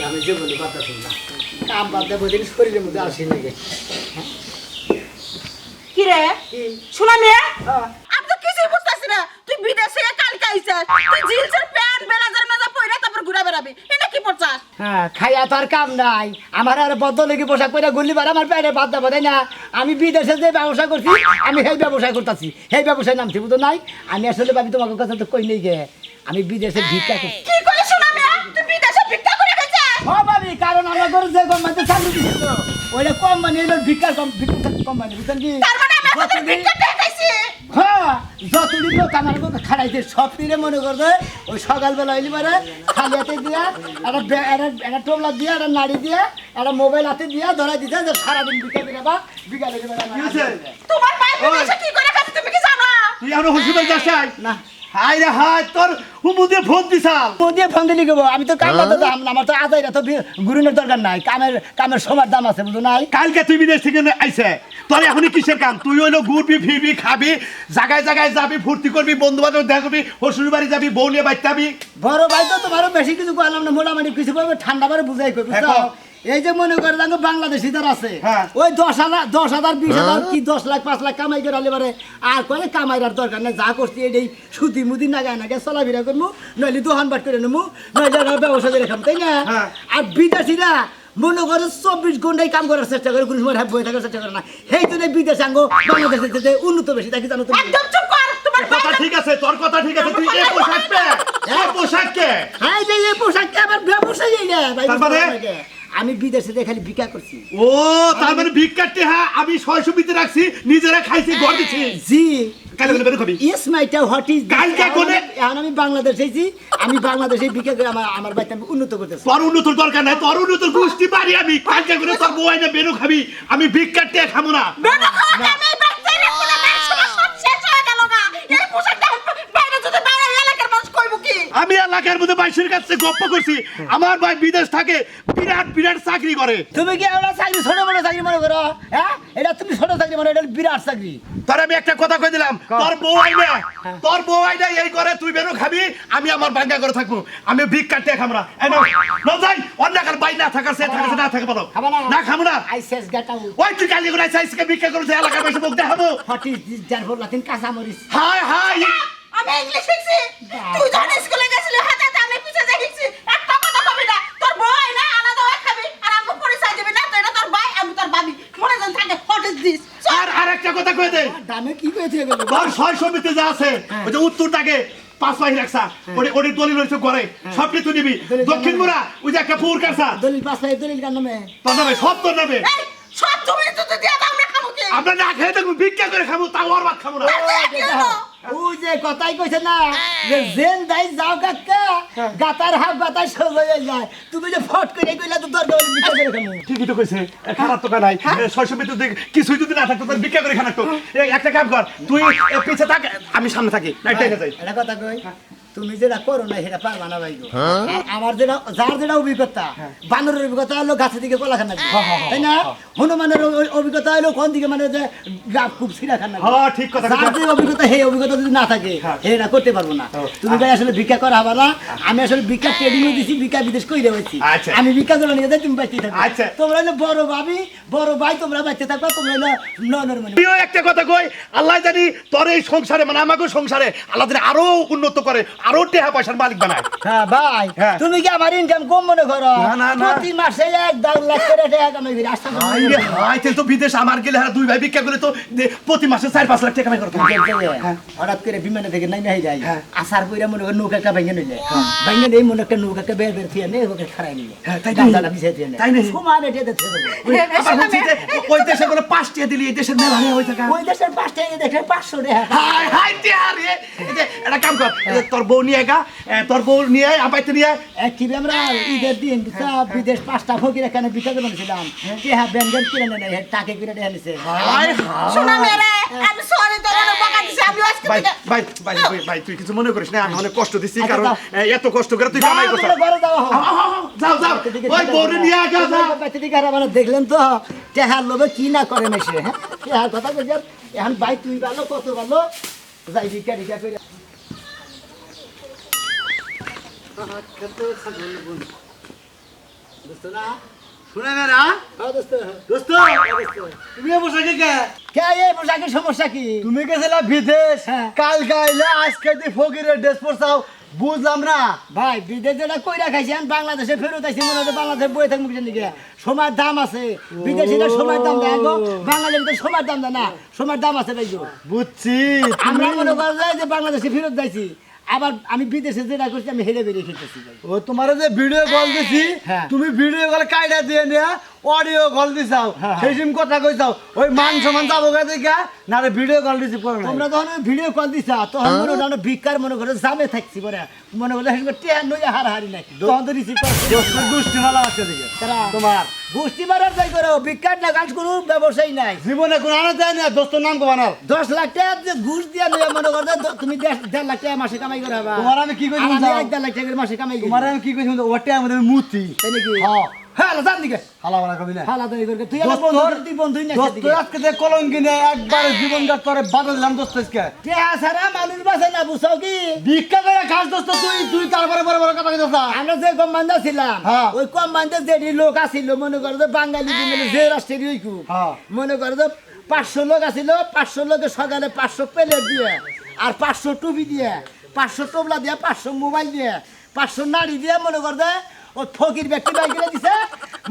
আমি জীবনে কথা শুনি না কাম বাদ দেবো দিন শরীরের মধ্যে আসি নাকি কি রে শোনা মেয়ে হ্যাঁ আমি তো কিছুই বুঝতেছি না তুই বিদেশে কালকে আইছিস তুই জিন্সের প্যান্ট ব্লেজার মেজা পরে তারপর ঘুরে বেড়াবি এটা কি পড়ছাস হ্যাঁ খাইয়া তো আর কাম নাই আমার আর বদলেগি পোশাক পরে গুলিবার আমার প্যান্টে বাদ দেবো তাই না আমি বিদেশে যে ব্যবসা করছি আমি সেই ব্যবসা করতেছি সেই ব্যবসায় নামছি বুঝো নাই আমি আসলে ভাবি তোমাকে কথা তো কই নেই গে আমি বিদেশে ভিক্ষা করছি কি করে শোনা মেয়ে তুই বিদেশে ভিক্ষা করে গেছিস ও ভাবি কারণ আমার ঘরে যে কোম্পানিতে চাকরি দিচ্ছে তো ওইটা কোম্পানি হলো ভিক্ষা কোম্পানি বুঝছেন কি তার মানে আমি তোদের ভিক্ষা দেখাইছি হ্যাঁ যতদিন লোক আমার খাড়াইছে সব তীরে মনে করবে ওই সকালবেলা হইলি পারে খালি হাতে দিয়া একটা টোপলা দিয়া একটা নাড়ি দিয়া একটা মোবাইল হাতে দিয়া ধরাই দিতে যে সারাদিন বিকালে বা বিকালে তোমার ভাই বিদেশে কি করে গেছে তুমি কি জানো তুই আর হসপিটাল যাস না হাই রে হাই তোর হুমু দিয়ে ফোন দিছাল দিয়ে ফোন দিলি গো আমি তো কাম করতে দাম আমার তো আদায় তো গুরুনের দরকার নাই কামের সময় দাম আছে বুঝো নাই কালকে তুই বিদেশ থেকে আইছে তোর এখনই কিসের কাম তুই হইলো ঘুরবি ফিরবি খাবি জায়গায় জায়গায় যাবি ফুর্তি করবি বন্ধু বান্ধব দেখা করবি শ্বশুর বাড়ি যাবি বউ নিয়ে বাইতে যাবি বড় ভাই তো তোমারও বেশি কিছু করলাম না মোটামুটি কিছু করবে ঠান্ডা বারে বুঝাই করবে এই যে মনে করে দেখো বাংলাদেশি যারা আছে ওই 10,000 20,000 কি 10 লাখ 5 লাখ কামাই করে আলে আর কয়ে কামাইরার দরকার নাই যা করছি এই সুতি মুদি নাগায় নাগায় চলাফেরা করবো নইলে দোকান বাট করে নেবো নইলে ব্যবসা করে খাম তাই না আর বিদেশিরা মনে করে 24 ঘন্টায় কাম করার চেষ্টা করে কোনো সময় বয়ে থাকার চেষ্টা করে না সেই জন্য বিদেশ আঙ্গ বাংলাদেশের উন্নত বেশি তাকে জানো তুমি একদম চুপ কর তোমার কথা ঠিক আছে তোর কথা ঠিক আছে তুই এই পোশাক পে এই পোশাক কে হ্যাঁ এই পোশাককে আবার ব্যবসায়ী না ভাই তার মানে? আমি বিদেশে খালি ভিক্ষা করছি ও তার মানে ভিক্ষাতে হ্যাঁ আমি 600 বিতে রাখছি নিজেরা খাইছি ঘর দিছি জি কালকে বলে বের খাবি ইয়েস মাইটা হোয়াট ইজ কালকে কোনে এখন আমি বাংলাদেশে আইছি আমি বাংলাদেশে ভিক্ষা করে আমার বাড়িতে আমি উন্নত করতেছি তোর উন্নতর দরকার নাই তোর উন্নতর গোষ্ঠী বাড়ি আমি কালকে করে তোর বউ আইনা বেরো খাবি আমি ভিক্ষাতে খাবো না বেনো খাওয়া আমি বাচ্চারে কোনো মানুষ সব শেষ হয়ে গেল না এই পোশাকটা বাইরে যদি বাইরে এলাকার মানুষ কইব কি আমি এলাকার মধ্যে বাইশের কাছে গপ্প করছি আমার ভাই বিদেশ থাকে বিরাট বিরাট চাকরি করে তুমি কি আমরা চাকরি ছোট বড় চাকরি মনে করো হ্যাঁ এটা তুমি ছোট চাকরি মনে এটা বিরাট চাকরি তোর আমি একটা কথা কই দিলাম তোর বউ আইনা এই করে তুই বেরো খাবি আমি আমার বাঙ্গা করে থাকবো আমি ভিক্ষাতে খাবো না এই নাও না যাই অন্য কার বাই না থাকার সে থাকার না থাকে বলো না খাবো না আইসেস গাটাও ওই তুই কালি করে আইসকে ভিক্ষা করছে এলাকার বসে মুখ দেখাবো what is this jar for লাতিন কাঁচা মরিচ হাই হাই আমি ইংলিশ শিখছি তুই যখন স্কুলে গেছিলি হাতে আমি পিছে যাই শিখছি একটা কথা কবি না তোর বই না আলাদা হয়ে খাবি আর আমি পরিচয় দিবি না তো এটা তোর ভাই আমি তোর ভাবি মনে জান থাকে হোয়াট ইজ দিস আর একটা কথা কই দে দামে কি কইতে গেল তোর 600 মিতে যা আছে ওই যে উত্তরটাকে 5 পাই রাখছা ওই দলিল হইছে করে সবটি তুই নিবি দক্ষিণ মুরা ওই যে একটা পুর কারসা দলিল পাঁচ লাখ দলিল কার নামে তোর নামে সব তোর নামে এই সব তুমি তো দিয়া আমরা খাবো কি আমরা না খেয়ে দেখবো ভিক্ষা করে খাবো তাও আর ভাত খাবো না ওই যে কথাই কইছে না যে জেন দাই যাও কাকা গাতার হাত বাতাস সোজ হয়ে যায় তুমি যে ফট করে কইলা তো দরকার হলে ভিক্ষা করে খামু ঠিকই তো কইছে খারাপ তো নাই 600 মিটার দিকে কিছুই যদি না থাকতো তোর ভিক্ষা করে খানা তো একটা কাম কর তুই পিছে থাক আমি সামনে থাকি নাইটাই যাই এটা কথা কই তুমি যেটা করো না সেটা পারবা না ভাই আমার যেটা যার যেটা অভিজ্ঞতা বানরের অভিজ্ঞতা হলো গাছের দিকে কলা খানা তাই না হনুমানের অভিজ্ঞতা হলো কোন দিকে মানে যে খুব সিরা খানা হ্যাঁ ঠিক কথা যার যে অভিজ্ঞতা সেই অভিজ্ঞতা যদি না থাকে এটা করতে পারবো না তুমি ভাই আসলে ভিক্ষা করা হবে না আমি আসলে ভিক্ষা ট্রেডিং দিছি ভিক্ষা বিদেশ কইরে হইছি আমি ভিক্ষা করে নিয়ে যাই তুমি বাইতে থাকো আচ্ছা তোমরা হলো বড় ভাবি বড় ভাই তোমরা বাইতে থাকবা তোমরা হলো ননের মনে তুইও একটা কথা কই আল্লাহ জানি তোর এই সংসারে মানে আমাকে সংসারে আল্লাহ জানি আরো উন্নত করে আরো টাকা পয়সার মালিক বানায় হ্যাঁ ভাই তুমি কি আমার ইনকাম কম মনে করো প্রতি মাসে 1 লাখ করে টাকা কামাই করি আচ্ছা আইরে হাই তে তো বিদেশ আমার গেলে আর দুই ভাই ভিক্ষা করে তো প্রতি মাসে 4-5 লাখ টাকা কামাই করতে হঠাৎ করে বিমানে থেকে নাই নাই যায় আসার পরে মনে করো নৌকা ভেঙে নিলে ভেঙে নেই মনে একটা নৌকাকে বের বের থিয়ে নেই ওকে খারাই নিলে তাই তাই না সমান এটা দেখতে ওই দেশে করে 5 টাকা দিলি এই দেশের মেলা নিয়ে হই থাকা ওই দেশের 5 টাকা দেখে 500 টাকা হাই হাই রে এটা কাম কর তোর বউ নিয়ে গা তোর বউ নিয়ে আপাইতে নিয়ে কি আমরা ঈদের দিন বিদেশ 5টা ফকির এখানে বিটা করে নিয়েছিলাম কি হ্যাঁ ব্যান্ডেল কিনে নেয় টাকা কিনে দেয়া নিছে শোনা মেরে আমি সরি তোর বকা দিছি আমি আজকে ভাই ভাই ভাই ভাই তুই কিছু মনে করিস না আমি অনেক কষ্ট দিছি কারণ এত কষ্ট করে তুই কামাই করছিস যাও যাও ওই বউরে নিয়ে আগা যাও বাইতে মানে দেখলেন তো টেহার লোভে কি না করে মেশে হ্যাঁ টেহার কথা কইছ এখন ভাই তুই ভালো কত ভালো যাই ভিক্ষা ভিক্ষা করে দোস্ত না শুনে না দোস্ত দোস্ত তুমি এ পোশাকে কে কে এই পোশাকের সমস্যা কি তুমি গেছিলা বিদেশ হ্যাঁ। কাল গাইলে আজকে দি ফকিরের ড্রেস পরছাও বুঝলাম না ভাই বিদেশ যেটা কইরা খাইছেন বাংলাদেশে ফেরত আইছি মনে হচ্ছে বাংলাদেশে বই থাকবো কিছু নাকি সময়ের দাম আছে বিদেশিরা সময়ের দাম দেয় গো বাংলাদেশে সময়ের দাম দেয় না সময়ের দাম আছে ভাই গো বুঝছি আমরা মনে করা যায় যে বাংলাদেশে ফেরত যাইছি আবার আমি বিদেশে যেটা করছি আমি হেরে বেরিয়ে খেতেছি ভাই ও তোমার যে ভিডিও কল দিছি হ্যাঁ। তুমি ভিডিও কল কাইডা দিয়ে নিয়া অডিও কল দিছাও হ্যাঁ। সেই সিম কথা কইছাও ওই মান সমান যাবো গে দেখা না রে ভিডিও কল দিছি পরে না তোমরা যখন ভিডিও কল দিছা তখন মনে হলো ভিক্ষার মনে করে জামে থাকছি পরে মনে করলে টেন নইয়া হারাহারি নাই তখন তো রিসিভ করছি দুষ্টি ভালো আছে দিকে তারা তোমার গোষ্ঠী বাড়ার যাই করো ভিক্ষার না কাজ কোনো ব্যবসায়ী নাই জীবনে কোন আনা যায় না দোস্ত নাম কো বানাও 10 লাখ টাকা যে ঘুষ দিয়া লইয়া মনে করো তুমি 1.5 লাখ টাকা মাসে কামাই করে হবা তোমার আমি কি কইছি আমি বুঝাও? 1.5 লাখ টাকা মাসে কামাই করি তোমার আমি কি কইছি ওটা আমাদের মুতি তাই নাকি হ্যাঁ হ্যাঁ জান দিকে হালা বালা কবি না হালা তাই করে তুই আমার বন্ধু তুই বন্ধুই না দোস্ত আজকে যে কলঙ্কি নে একবারে জীবন গাত করে বাদল দিলাম দোস্ত আজকে টেহা ছাড়া মানুষ বাঁচে না বুঝাও কি ভিক্ষা করে খাস দোস্ত তুই তারপরে বড় বড় কথা কইছস আমরা যে কমান্ডার ছিলাম হ্যাঁ। ওই কমান্ডার যে লোক আছিল মনে করো যে বাঙালি মিলে যে রাষ্ট্রের ওইকু হ্যাঁ। মনে করো যে 500 লোক আছিল 500 লোকে সকালে 500 প্লেট দিয়ে আর 500 টুপি দিয়ে 500 টোবলা দিয়ে 500 মোবাইল দিয়ে 500 নাড়ি দিয়ে মনে কর যে ও ফকির ব্যক্তি বাইরে দিছে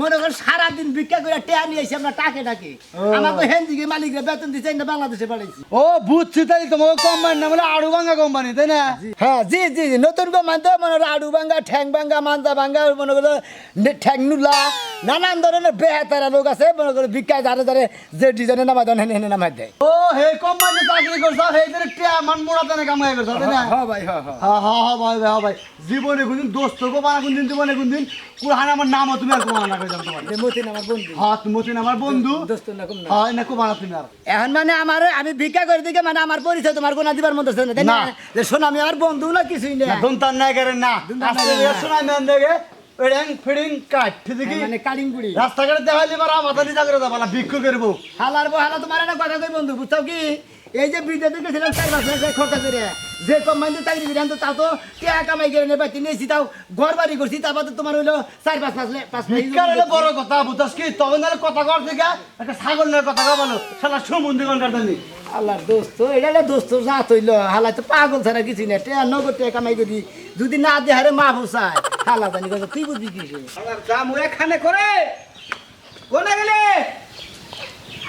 মনে কর সারাদিন ভিক্ষা করে টেয়া নিয়ে এসে আমরা টাকে টাকে আমাকে হেন্দিকে মালিকরা বেতন দিছে না বাংলাদেশে পাঠাইছি ও বুঝছি তাই তোমাকে কোম্পানি নাম হলো আড়ুভাঙ্গা কোম্পানি তাই না হ্যাঁ জি জি জি নতুন কোম্পানি তো মনে হলো আডু ভাঙ্গা ঠ্যাং ভাঙ্গা মাঞ্জা ভাঙ্গা মনে করো ঠ্যাং নুলা নানান ধরনের বেহাতারা লোক আছে মনে করো ভিক্ষায় ধারে ধারে যে ডিজাইনে নামাই দেন হেনে হেনে নামাই দেয় ও হে কোম্পানি চাকরি করছ হে যে টিয়া মান মোড়াতে না কামাই করছ তাই না হ্যাঁ ভাই হ্যাঁ হ্যাঁ হ্যাঁ হ্যাঁ হ্যাঁ ভাই হ্যাঁ ভাই জীবনে কোনদিন দোস্ত কো বানা কোনদিন জীবনে কোনদিন কুরহান আমার নাম তুমি আর কো বানা কই যাও তোমার মতিন আমার বন্ধু হ্যাঁ তুমি মতিন আমার বন্ধু দোস্ত না কম না হ্যাঁ না কো বানা তুমি আর এখন মানে আমার আমি ভিক্ষা করে দিকে মানে আমার পরিচয় তোমার কোনা দিবার মতো আছে না তাই না না। যে শোন আমি আমার বন্ধু না কিছুই না দন্তান নাই করে না দন্তান নাই আজকে করে না। শোনা মেন দেখে এডং ফিডিং কাট ঠিক কি মানে কালিংগুড়ি রাস্তাঘাটে দেখাইলে মারা মাথা নিচা করে দাও ভিক্ষু করবো হালার বহালা তোমার একটা কথা কই বন্ধু বুঝছো কি এই যে বিদেশে গেছিলাম 4 বছর যে খরচা করে যে কোম্পানিতে চাকরি করি তো তাও তো টাকা কামাই করে নেবা নিয়েছি তাও ঘর বাড়ি করছি তারপর তো তোমার হইলো 4-5 ভিক্ষার হলে বড় কথা বুঝছস কি তবে না কথা কর থেকে একটা ছাগল নিয়ে কথা কও বলো শালা সমুদ্র ঘন্টার দানি আল্লাহর দোস্ত এটা দোস্ত যা তৈল হালাই তো পাগল ছাড়া কিছু না টেয়া নগদ টাকা কামাই করি যদি না দে হারে মা ফুসায় হালা জানি কথা তুই বুঝবি কিসে কাম এখানে করে কোনে গেলে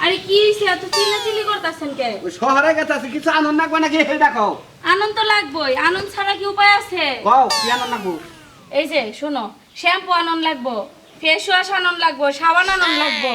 আরে কি হইছে এত চিল্লাচিল্লি করতাছেন কে ওই শহরে গেছে কিছু আনন্দ নাকবে নাকি সেটা কও আনন্দ লাগবেই আনন্দ ছাড়া কি উপায় আছে কও কি আনন্দ নাকবো এই যে শোনো শ্যাম্পু আনন্দ লাগবো ফেস ওয়াশ আনন্দ লাগবো সাবান আনন্দ লাগবো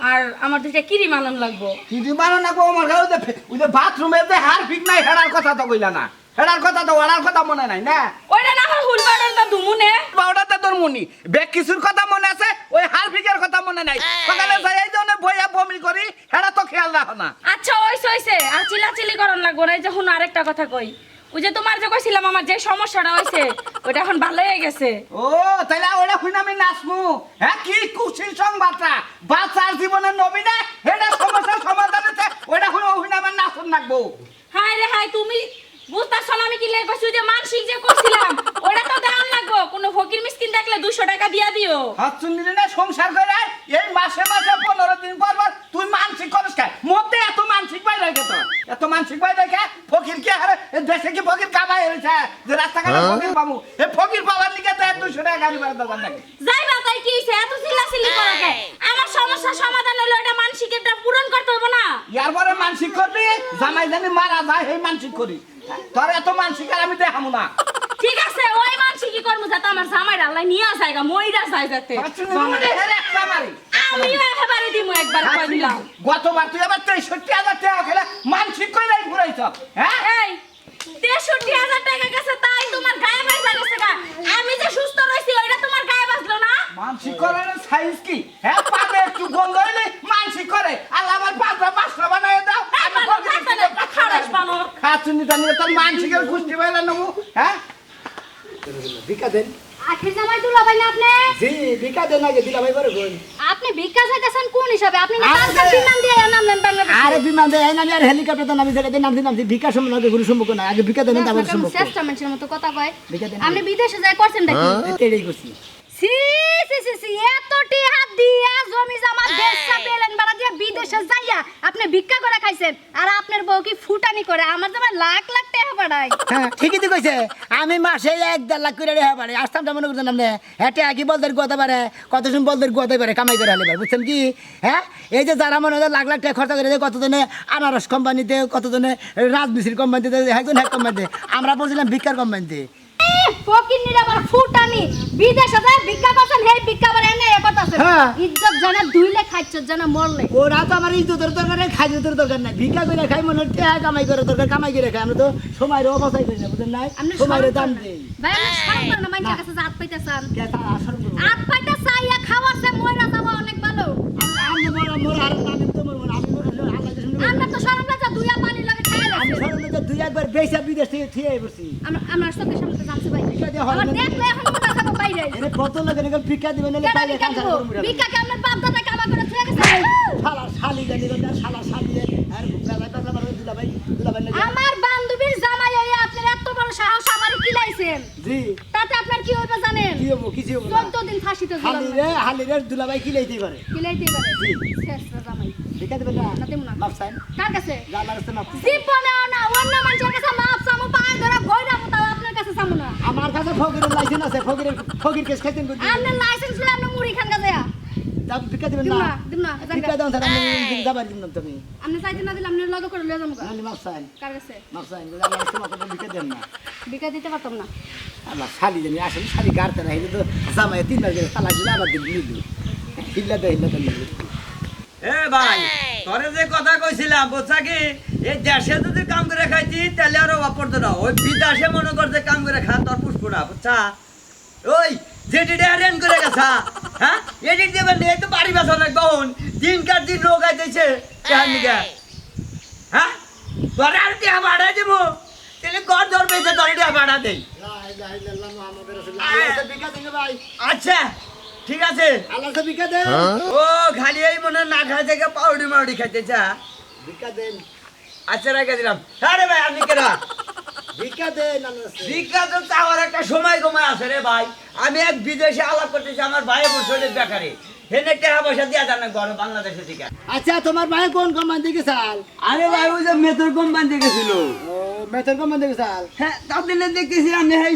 আর আমার দুইটা ক্রিম আনন্দ লাগবো কিন্তু মানো নাকবো আমার ঘরে ওই যে বাথরুমে যে হার ফিক নাই হেরার কথা তো কইলা না হেরার কথা তো ওরার কথা মনে নাই না ওইটা না হয় হুলবাড়ার দা দুমুনে বাউডাতে তোর মুনি বেক কিছুর কথা মনে আছে ওই হার ফিকের কথা মনে নাই সকালে যাই এই জন্য বইয়া বমি করি হেরা তো খেয়াল রাখো না আচ্ছা হইছে আর চিল্লাচিল্লি করন লাগবো না এই যে শুনো আরেকটা কথা কই ওই যে তোমার যে কইছিলাম আমার যে সমস্যাটা হইছে ওটা এখন ভালো হয়ে গেছে ও তাইলে ওটা শুনে আমি নাচমু হ্যাঁ কি খুশির সংবাদটা বাচ্চার জীবনের নবীনে হেটা সমস্যার সমাধান হচ্ছে ওটা শুনে আমার নাচন লাগবো হাই রে হাই তুমি বুঝতাছ না আমি কি লেগে কইছি যে মানসিক যে করছিলাম ওটা তো দেওয়ান লাগবো কোনো ফকির মিসকিন দেখলে 200 টাকা দিয়া দিও হাত চুন্দিলে না সংসার করে এই মাসে মাসে 15 দিন পর পর তুই মানসিক করিস কে মধ্যে এত মানসিক পাই রেখে তো এত মানসিক পাই রেখে ফকির কি হারে এ দেশে কি ফকির কামাই হয়েছে যে রাস্তাঘাটে ফকির পাবো এই ফকির পাওয়ার লিগে তো 200 টাকা গাড়ি ভাড়া দেওয়ার লাগে যাইবা তাই কি হইছে এত চিল্লাচিল্লি করে কে আমার সমস্যা সমাধান হলো এটা মানসিকটা পূরণ করতে হবে না ইয়ার পরে মানসিক করবি জামাই জানি মারা যায় এই মানসিক করি তোর এত মানসিক আর আমি দেখামু না ঠিক আছে ওই মানসিকই করমু যাতে আমার জামাই আল্লাহ নিয়ে যায়গা মইরা যায় যাতে আমি একেবারে দিমু একবার কই দিলাম গতবার তুই আবার 63,000 টাকা খেলে মানসিক করে ঘুরাইছ হ্যাঁ এই 63,000 টাকা গেছে তাই তোমার গায়ে পয়সা গেছে গা আমি যে সুস্থ রইছি ওইটা তোমার গায়ে বাজলো না মানসিক করার সাইজ কি হ্যাঁ পাবে একটু গন্ধ হইলে মানসিক করে আল্লাহ আমার পাঁচটা বানায় দাও আমি খারাস বানো খাচুনি জানি তোর মানসিকের গোষ্ঠী বাইরে নেবো হ্যাঁ ভিক্ষা দেন আখের জামাই দুলাভাই না আপনি জি ভিক্ষা দেন আগে দিলা ভাই বড় বোন আপনি ভিক্ষা চাইতেছেন কোন হিসাবে আপনি না আরে, কালকে বিমান দিয়ে নামলেন বাংলাদেশে আরে বিমান দেয় না আমি আর হেলিকপ্টার তো নামি যেতে নাম দিলাম ভিক্ষা সম্পর্কে কোনো সম্পর্ক না আগে ভিক্ষা দেন তারপর সম্পর্ক চেষ্টা মানুষের মতো কথা কয় ভিক্ষা দেন আপনি বিদেশে যাই করছেন নাকি এটাই করছি সি সি সি সি এত টিহা দিয়া জমি জমা দেশা পেলেন বাড়া দিয়া বিদেশে যাইয়া আপনি ভিক্ষা করে খাইছেন আর আপনার বউ কি ফুটানি করে আমার জামাই লাখ লাখ টাকা পাঠায় হ্যাঁ ঠিকই তো কইছে আমি মাসে 1.5 লাখ করে রেখা পারে আসতাম তো মনে করতেন আপনি হেঁটে আগে বলদের গোয়াতে পারে কত সময় বলদের গোয়াতে পারে কামাই করে হালে পারে বুঝছেন কি হ্যাঁ এই যে যারা মনে হয় লাখ লাখ টাকা খরচা করে কতজনে আনারস কোম্পানিতে কতজনে রাজমিস্ত্রি কোম্পানিতে একজন এক কোম্পানিতে আমরা বলছিলাম ভিক্ষার কোম্পানিতে ফকির নিরা আবার ফুটানি বিদেশে যায় ভিক্ষা করছেন হেই ভিক্ষা করে এনে এ করতেছেন হ্যাঁ। ইজ্জত জানা দুইলে খাইছত জানা মরলে ওরা তো আমার ইজ্জতের দরকার নেই খাইজতের দরকার নাই ভিক্ষা করে খাই মনে হচ্ছে কামাই করে দরকার কামাই করে খাই আমরা তো সময়ের অবস্থায় করি না বুঝলেন নাই আপনি সময়ের দাম দেই ভাই আপনি শরম করেন না মাইন্ডের কাছে হাত পাইতেছেন কেতা আসর করবো হাত পাইতে চাইয়া খাওয়াছে মইরা যাওয়া অনেক ভালো আমি মোর আর আমি তো মোর আমি আল্লাহ শুনবো আমরা তো শরম লাগা দুইয়া পানি লাগে খাইয়া আমি লাগছে সরম তো দুই একবার বেশা বিদেশ থেকে থিয়ে বসি আমরা চোখের সামনে জানতে পাই ভিক্ষা দিয়ে হবে আমার না। দেখলে এখন মনে থাকো বাইরে এরে কত লাগে নাকি ভিক্ষা দিবেন না কেন পাইলে ভিক্ষা কাঁচা দিব? করব ভিক্ষা কি আপনার বাপ দাদা কামা করে থুয়ে গেছে শালা শালি জানি না শালা শালি আর ভিক্ষা ভাই পাগলা মারো দুলা ভাই না আমার বান্ধবীর জামাই হইয়া আপনার এত বড় সাহস আমার কিলাইছেন জি তাতে আপনার কি হইবে জানেন কি হবো কিছু হবো না 14 দিন ফাঁসিতে হালি ঝুলানো রে দুলা ভাই কি লইতেই পারে কিলাইতে পারে জি। শেষরা জামাই ভিক্ষা দিবেন না না দেব না মাপ চাই কার কাছে জানা রাস্তা মাপ জীবনে না অন্য মানুষের কাছে মাপ চামু পায় ধরে গয়রা মতো আপনার কাছে চামু না আমার কাছে ফকিরের লাইসেন্স আছে ফকির কেস খাইতেন কই আপনার লাইসেন্স লে আপনি মুড়ি খান কাছে দাম ভিক্ষা দিবেন দিম না না দিম না ভিক্ষা দাও তাহলে আমি যাবার দিন না তুমি আপনি চাইতে না দিলে আপনি লগে করে লয়ে যাবো নানি মাপ চাই কার কাছে মাপ চাই আল্লাহ তোমাকে তো ভিক্ষা দেন না বিকা দিতে পারতাম না আল্লাহ শালি জানি আসলে শালি গাড়তে না এটা তো জামাই 3 বার করে তালা দিলে আবার দিন নিলু হিল্লা দে নিলু এ ভাই তোরে যে কথা কইছিলাম বুঝছা কি এই দেশে যদি কাম করে খাইতি তাহলে আরো অপর না ওই বিদেশে মনে করতে কাম করে খা তোর পুষ্পরা বুঝছা ওই যেটি ডেরেন করে গেছা হ্যাঁ এটি দেবেন এই তো বাড়ি বাসা লাগবে হন দিনকার দিন রোগ আইতেছে কেন নিগা হ্যাঁ তোরে আর টিয়া বাড়া দিব তাহলে ঘর ধরবে যে তোরে টিয়া বাড়া দেই লা ইলাহা ইল্লাল্লাহ মুহাম্মাদুর রাসূলুল্লাহ আল্লাহ ভিক্ষা দেন ভাই আচ্ছা ঠিক আছে আল্লাহ ভিক্ষা দেন ও খালি এই মনে না খাই থেকে পাউডি মাউডি খাইতে চা ভিক্ষা দেন আচ্ছা রেখে দিলাম আরে ভাই আপনি কেনা ভিক্ষা দেন আল্লাহ ভিক্ষা তো চাওয়ার একটা সময় কমায় আছে রে ভাই আমি এক বিদেশে আলাপ করতেছি আমার ভাই বসে বেকারে হেনে টাকা পয়সা দিয়া যান না ঘরে বাংলাদেশে থেকে আচ্ছা তোমার ভাই কোন কোম্পানি থেকে চাল আরে ভাই ওই যে মেথর কোম্পানি থেকে ছিল ও মেথর কোম্পানি থেকে চাল হ্যাঁ তাদের দেখতেছি আমি এই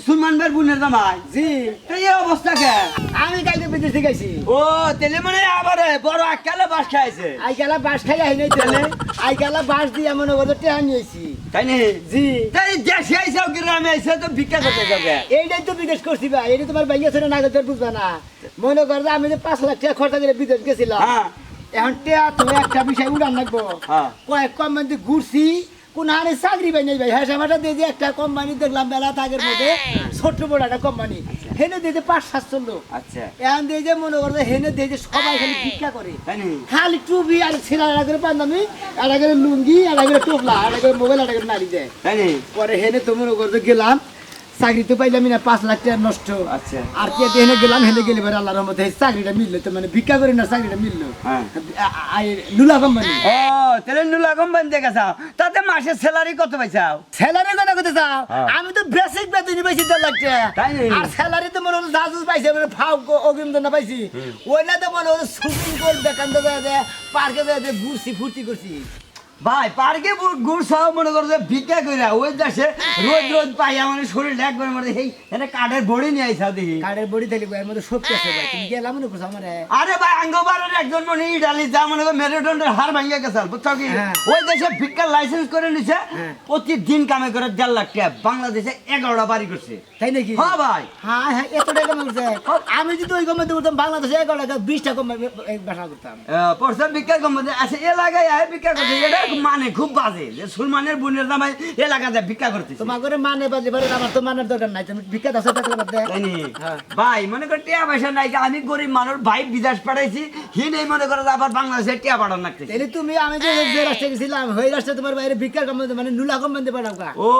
সুলমান ভাই বোনের জামাই জি এই অবস্থা কে আমি কালকে বিদেশ থেকে আইছি ও তেলে মানে আবার বড় আকালে বাস খাইছে আই গেলা বাস খাই আই নাই তেলে আই গেলা বাস দিয়ে মনে করতে টেহা নিয়েছি তাই নি জি তাই দেশে আইসা গ্রামে আইসা তো ভিক্ষা করতে যাবে এইটাই তো বিদেশ করছি ভাই এটা তোমার ভাইয়া ছিল না গেছে বুঝবে না মনে কর যে আমি যে 5 লাখ টাকা খরচা করে বিদেশ গেছিলাম হ্যাঁ এখন টেয়া তুমি একটা বিষয় উড়ান লাগবো হ্যাঁ কয়েক কোম্পানিতে ঘুরছি কোন হারে চাকরি পাই নাই ভাই হ্যাঁ সামাটা দিয়ে যে একটা কোম্পানি দেখলাম বেলা তাগের মধ্যে ছোট্ট বড় একটা কোম্পানি হেনে দিয়ে যে 5-700 লোক আচ্ছা এখন দিয়ে যে মনে করছে হেনে দিয়ে যে সবাই খালি ভিক্ষা করে তাই নি খালি টুপি আর ছেলে আর করে পাঞ্জাবি আর করে লুঙ্গি আর করে টোপলা আর করে মোবাইল আর করে নাড়ি দেয় তাই নি পরে হেনে তো মনে করতে গেলাম চাকরি তো পাইলাম না 5 লাখ টাকা নষ্ট আচ্ছা আর কে হেনে গেলাম হেনে গেলে পরে আল্লাহর রহমতে এই চাকরিটা মিললো তো মানে ভিক্ষা করে না চাকরিটা মিললো হ্যাঁ লুলা কোম্পানি ও তাহলে নুলা কোম্পানি দেখে চাও তাতে মাসের স্যালারি কত পাইছাও স্যালারি কথা কইতে চাও হ্যাঁ। আমি তো বেসিক বেতনই পাইছি 10 লাখ টাকা তাই নাকি? আর স্যালারি তো মনে হলো জাজুস পাইছে মানে ফাও অগ্রিম না পাইছি ওই না তো মনে হলো সুপ্রিম কোর্ট দেখান তো যায় পার্কে যায় ঘুরছি ফুর্তি করছি ভাই পার্কে গুড় সহ মনে করো যে ভিক্ষা কইরা ওই দেশে রোজ রোজ পাই আমার শরীর একবার মনে এই এনে কাঠের বড়ি নিয়ে আইসা দেখি কার্ডের বডি থাকলে এর মধ্যে শক্তি আছে ভাই তুমি গেলাম মনে করছো আমারে আরে ভাই আঙ্গবারের একজন মনে ইডালি যা মনে করো মেরুদণ্ডের হাড় ভাঙিয়া গেছে বুঝছো কি হ্যাঁ। ওই দেশে ভিক্ষার লাইসেন্স করে নিছে হ্যাঁ। প্রতিদিন কামে করে 1.5 লাখ টাকা বাংলাদেশে 11টা বাড়ি করছে তাই নাকি হ্যাঁ ভাই হ্যাঁ হ্যাঁ এত টাকা করছে আমি যদি ওই গমে করতাম বাংলাদেশে 11 টাকা 20 টাকা ব্যবসা করতাম পরশা ভিক্ষা কোম্পানি আছে এলাকায় আয় ভিক্ষা করতে এটা মানে খুব বাজে যে সুলমানের বোনের জামাই এলাকাতে ভিক্ষা করতেছে তোমার করে মানে বাজে পারে আমার তো মানের দরকার নাই তুমি ভিক্ষা দাও টাকা বাদ দে তাই নি? হ্যাঁ। ভাই মনে কর টিয়া পয়সা নাই আমি গরিব মানুষ ভাই বিদেশ পাঠাইছি হি নেই মনে করো যে আবার বাংলাদেশে টিয়া পাঠান লাগতেছে তাহলে তুমি আমি যে রাস্তায় গেছিলাম ওই রাস্তায় তোমার বাইরে ভিক্ষার কোম্পানি মানে নুলা কোম্পানি পাঠাও কা ও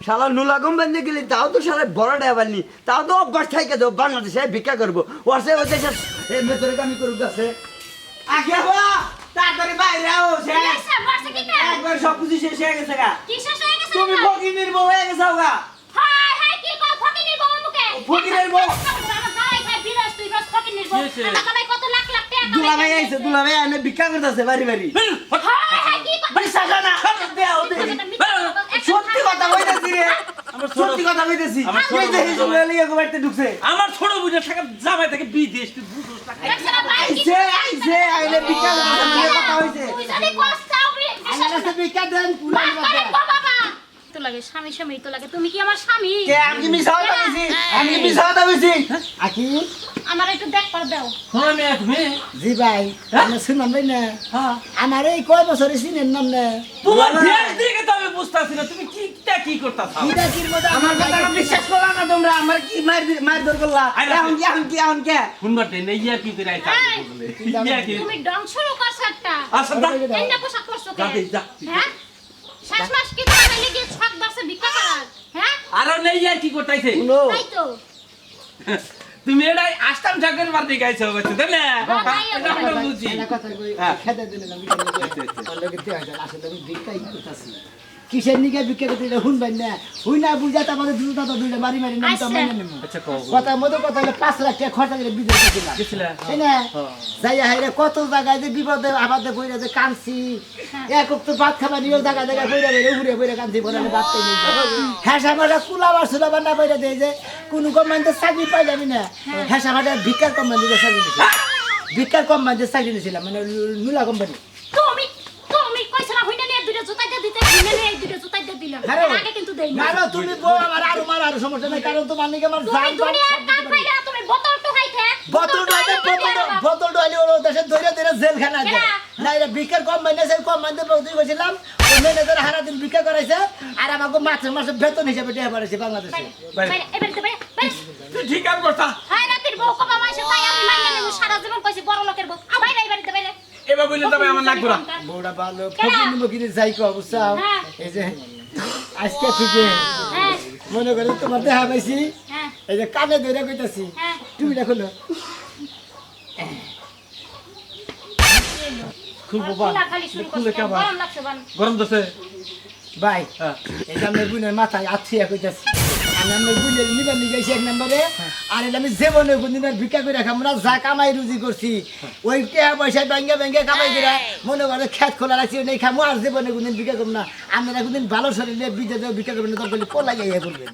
শালা নুলা কোম্পানি গেলি তাও তো শালা বড় ড্রাইভার নি তাও তো অভ্যাস থাকে তো বাংলাদেশে ভিক্ষা করবো ওয়াসে ওই দেশে এই ভেতরে কামি করুক আছে আগে বা তাড়াতাড়ি বাইরে আও সে এসে বসে কি করে একবার সব কিছু শেষ হয়ে গেছে গা কি শেষ হয়ে গেছে তুমি ফকিনের বউ হয়ে গেছো গা হাই হাই কি কও ফকিনির বউ মুখে ফকিরের বউ? আমার দাঁড়াই খাই বিরাস তুই হয়েছে? টাকা কামাই কত লাখ লাখ টাকা কামাই দুলাভাই করতেছে। আইছে দুলাভাই আমি ভিক্ষা করতেছে বাড়ি বাড়ি হ্যাঁ, হ্যাঁ, কি কথা? বিশ্বাস হয় না দেও দে সত্যি কথা কইতেছি রে সত্যি কথা কইতেছি এই যে হিজুল লিয়ে বাড়িতে ঢুকছে আমার ছোট বুঝে টাকা জামাই থেকে বিদেশ তুই বুঝোস না দেখছ না ভাই, কি আইছে আইলে ভিক্ষা করতেছে মানে কথা হইছে তুই জানি কষ্টাও রে, বিশ্বাস আমার কাছে ভিক্ষা দেন পুরা করে বাবা। তো লাগে স্বামী স্বামী তো লাগে, তুমি কি আমার স্বামী? কে আমি মিছা কথা কইছি আমি মিছা কথা কইছি আকি আমার একটু দেখবার দাও। শোনো মেয়ে তুমি জি ভাই আমি শুনলাম ভাই না আমার এই কয় বছরে চিনেন নাম না তোমার দেশ দিকে তো আমি বুঝতাছি না তুমি কি করতাছ কিরা কির মধ্যে আমার কথা বিশ্বাস করলা না তোমরা আমার কি মার দর করলা আইলা। এখন কি শুনবার দেন এই আর কি করে আইতা বলে ইয়া কি তুমি ডং শুরু করছ একটা। আচ্ছা দা এন্ডা পোশাক পরছো কে? যা দে, যা। হ্যাঁ? শেষ মাস কি তোমার লেগে ছক দাসে ভিক্ষা করার? হ্যাঁ? আর নেই আর কি করতাইছে তাই তো। তুমি এটাই আস্তাম ঠাকুর বাড়ি গাইছো হচ্ছে তাই না তাই এটা আমরা বুঝি একটা কথা কই খেতে দিলেন আমি অলরেডি 3000 আসলে আমি ভিক্ষাই করতেছি কিসের নিকে ভিক্ষা করতে এটা হুনবেন না হুই না বুঝাতে আমাদের দুটো তো দুইটা মারি মারি নাম তো মাইনে নেব আচ্ছা কও কথা মতো কথা হলো 5 লাখ টাকা খরচা করে বিদেশ গেছিলাম গেছিলা তাই না যাইয়া হাইরে কত জায়গায় যে বিপদে আবাদে কইরা যে কানছি এক তো ভাত খাবার নিয়ে জায়গা জায়গা কইরা বেরে উড়ে বেরে কানছি বলে আমি ভাত খাই হ্যাঁ সামাটা কুলাবার সুলাবার না বাইরে দেয় যে কোন কোম্পানিতে চাকরি পাইলাম না হ্যাঁ সামাটা ভিক্ষার কোম্পানিতে চাকরি নিয়েছি ভিক্ষার কোম্পানিতে চাকরি নিয়েছিলাম মানে নুলা কোম্পানি তুমি তুমি কইছ না হইনা নিয়ে দুটো জুতা দিয়ে দিতে হইনা নিয়ে দুটো জুতা দিয়ে দিলাম। হ্যাঁ এর আগে কিন্তু দেই না। না তুমি বউ আমার আর মার আর সমস্যা নাই কারণ তোমার নিকে আমার তুমি জান দুনিয়ার কাম পাইরা তুমি বোতল তো খাইতে। বোতল ডাইলে ওর দেশে ধরে ধরে জেলখানা দেয় না এটা ভিক্ষার কোম্পানি আছে কোম্পানিতে বলতে গেছিলাম ওই ম্যানেজার সারা দিন ভিক্ষা করাইছে আর আমাকে মাসে মাসে বেতন হিসেবে টাকা পাঠাইছে বাংলাদেশে বাইরে এবার তো বাইরে বাইরে। তুই ঠিক কাম করতা হাই রাতের বউ কবা মাইছে তাই আমি মাইনা নেব সারা জীবন কইছি বড় লোকের বউ। বাইরে বাইরে তো বাইরে। এবার বললে তবে আমার নাক ঘোরা বউটা ভালো ফকির নিব কিনে যাই কো বুঝছাও হ্যাঁ। এই যে আজকে থেকে হ্যাঁ মনে করে তোমার দেখা পাইছি হ্যাঁ এই যে কানে ধরে কইতাছি হ্যাঁ। তুমি দেখো না খুব বাবা খোলা খালি শুরু করছে গরম লাগছে বান। গরম দছে ভাই এই যে আমার বোনের মাথায় আছিয়া কইতাছি আমি আমার বোনের নিবার নিয়ে গেছি এক নম্বরে আর এটা আমি জীবনে কোনদিন আর ভিক্ষা করে রাখা আমরা যা কামাই রুজি করছি ওই টাকা পয়সা ব্যাঙ্গে ব্যাঙ্গে কামাই করে মনে করে খেত খোলা রাখছি নেই খামো আর জীবনে কোনদিন ভিক্ষা করবো না আমরা কোনদিন ভালো শরীরে বিদ্যা ভিক্ষা করবেন না তখন পলাই যাইয়া করবেন